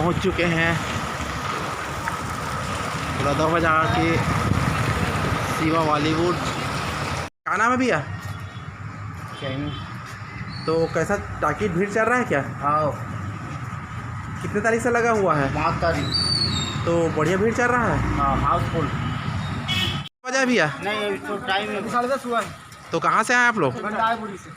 पहुंच चुके हैं मुरादाबाद बाजार के शिवा बॉलीवुड। क्या नाम है भैया? तो कैसा टाकिट भीड़ चल रहा है क्या? हाँ, कितने तारीख से लगा हुआ है? 5 तारीख। तो बढ़िया भीड़ चल रहा है? हाँ, हाउसफुल। वजह भैया नहीं, तो टाइम 10:30 हुआ है। तो कहाँ से आए आप लोग? भंडारपुरी से।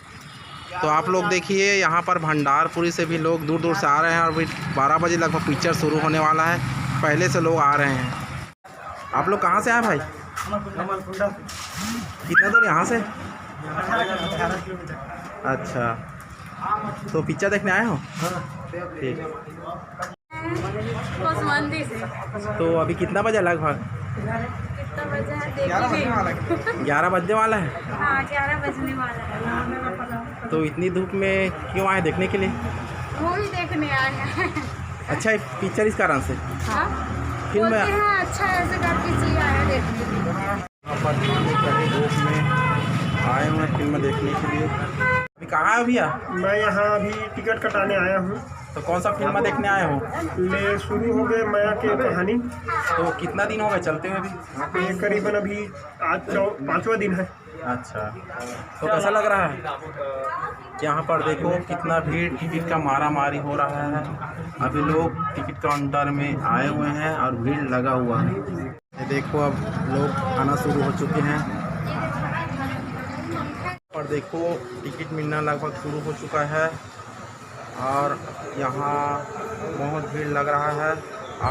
तो आप लोग देखिए यहाँ पर भंडारपुरी से भी लोग दूर दूर से आ रहे हैं और अभी 12 बजे लगभग पिक्चर शुरू होने वाला है। पहले से लोग आ रहे हैं। आप लोग कहाँ से आए भाई? कितना दूर यहाँ से? 18 किलोमीटर। अच्छा, तो पिक्चर देखने आए हो? ठीक। तो अभी कितना बजे लगभग? कितना बजे है? 11 बजने वाला है। हाँ, 11 बजने वाला है। तो इतनी धूप में क्यों आए देखने के लिए? मूवी देखने आए हैं। अच्छा पिक्चर इस कारण से? हाँ, फिल्म बोलते हैं अच्छा ऐसे करके इसलिए आए हैं देखने के लिए। यहाँ पर धूप में आए हुए हैं फिल्म देखने के लिए। अभी कहाँ है भैया? मैं यहाँ अभी टिकट कटाने आया हूँ। तो कौन सा फिल्म देखने आए हो? ले शुरू हो गए माया की कहानी। तो कितना दिन हो गए चलते हुए अभी? ये करीबन अभी आज 5वां दिन है। अच्छा, तो कैसा लग रहा है? यहाँ पर देखो कितना भीड़, टिकट का मारा मारी हो रहा है। अभी लोग टिकट काउंटर में आए हुए हैं और भीड़ लगा हुआ है। ये देखो अब लोग आना शुरू हो चुके हैं और देखो टिकट मिलना लगभग शुरू हो चुका है और यहाँ बहुत भीड़ लग रहा है।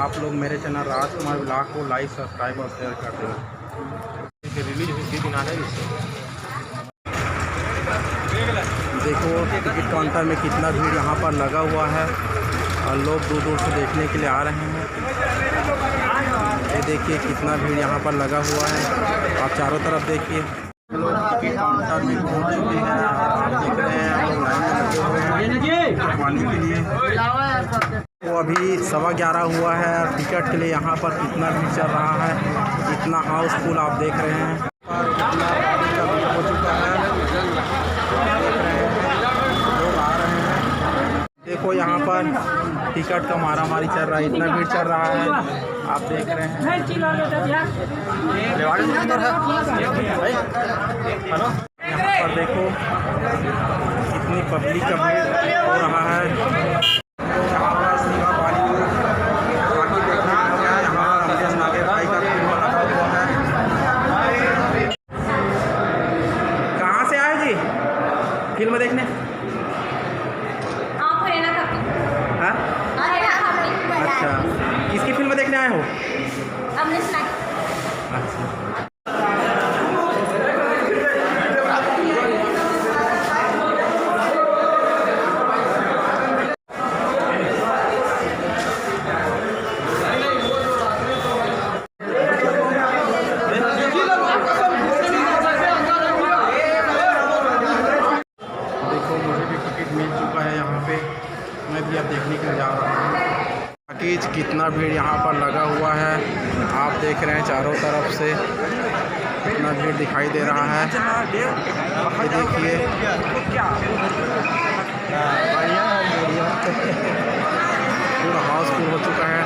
आप लोग मेरे चैनल राजकुमार ब्लॉग को लाइक, सब्सक्राइब और शेयर कर देना। रिलीज हुई दिन आ रहा है इससे। देखो टिकट काउंटर में कितना भीड़ यहाँ पर लगा हुआ है और लोग दूर दूर से देखने के लिए आ रहे हैं। ये देखिए कितना भीड़ यहाँ पर लगा हुआ है। आप चारों तरफ देखिए, लोग टिकट काउंटर में पहुँच चुके हैं और आप देख रहे हैं लोग लाइन में लगे हुए हैं पानी के लिए। तो अभी 11:15 हुआ है और टिकट के लिए यहाँ पर कितना भीड़ चल रहा है, इतना हाउसफुल आप देख रहे हैं। हो चुका है, लोग आ रहे हैं। देखो यहाँ पर टिकट का मारा मारी चल रहा है, इतना भीड़ चल रहा है आप देख रहे हैं। यहाँ पर देखो कितनी पब्लिक का भीड़ हो रहा है। कहाँ से आए जी फिल्म देखने? हाँ? अच्छा, किसकी फिल्म देखने आए हो? अच्छा, मैं भी अब देखने के लिए जा रहा हूँ। पैकेज कितना भीड़ यहाँ पर लगा हुआ है आप देख रहे हैं। चारों तरफ से कितना भीड़ दिखाई दे रहा है। ये देखिए पूरा हाउसफुल हो चुका है।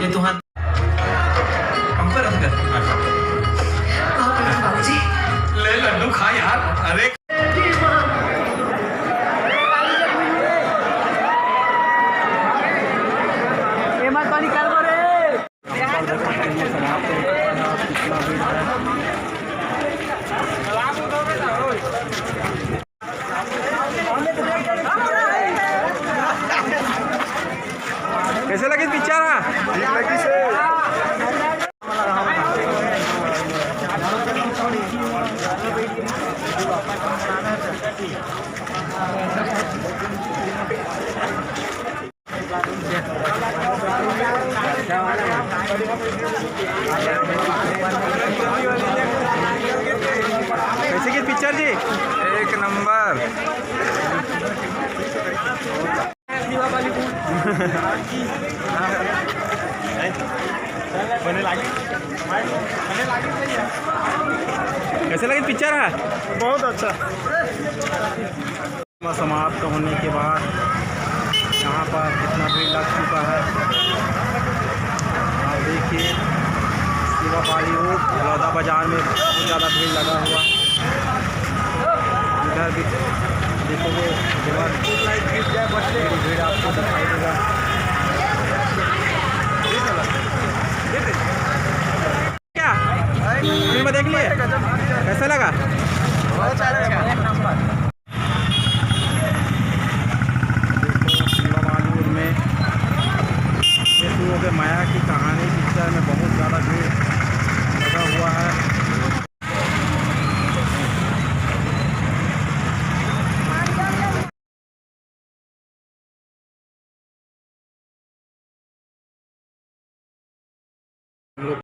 ये तो हाथ कंपर रख कर बाबूजी ले लड्डू खा यार। अरे कैसे लगी पिक्चर? कैसे की पिक्चर जी? एक नंबर। कैसे लगी पिक्चर? है बहुत अच्छा। समाप्त होने के बाद यहाँ पर कितना भीड़ लग चुका है आप देखिए। शिवापाली रोड बलौदा बाज़ार में बहुत ज़्यादा भीड़ लगा हुआ है। इधर भी देखोगे भीड़ आपको दिखाई देगा। क्या फिल्म देख लिए? कैसा लगा? शिवापाली में माया की कहानी पिक्चर में बहुत ज़्यादा भीड़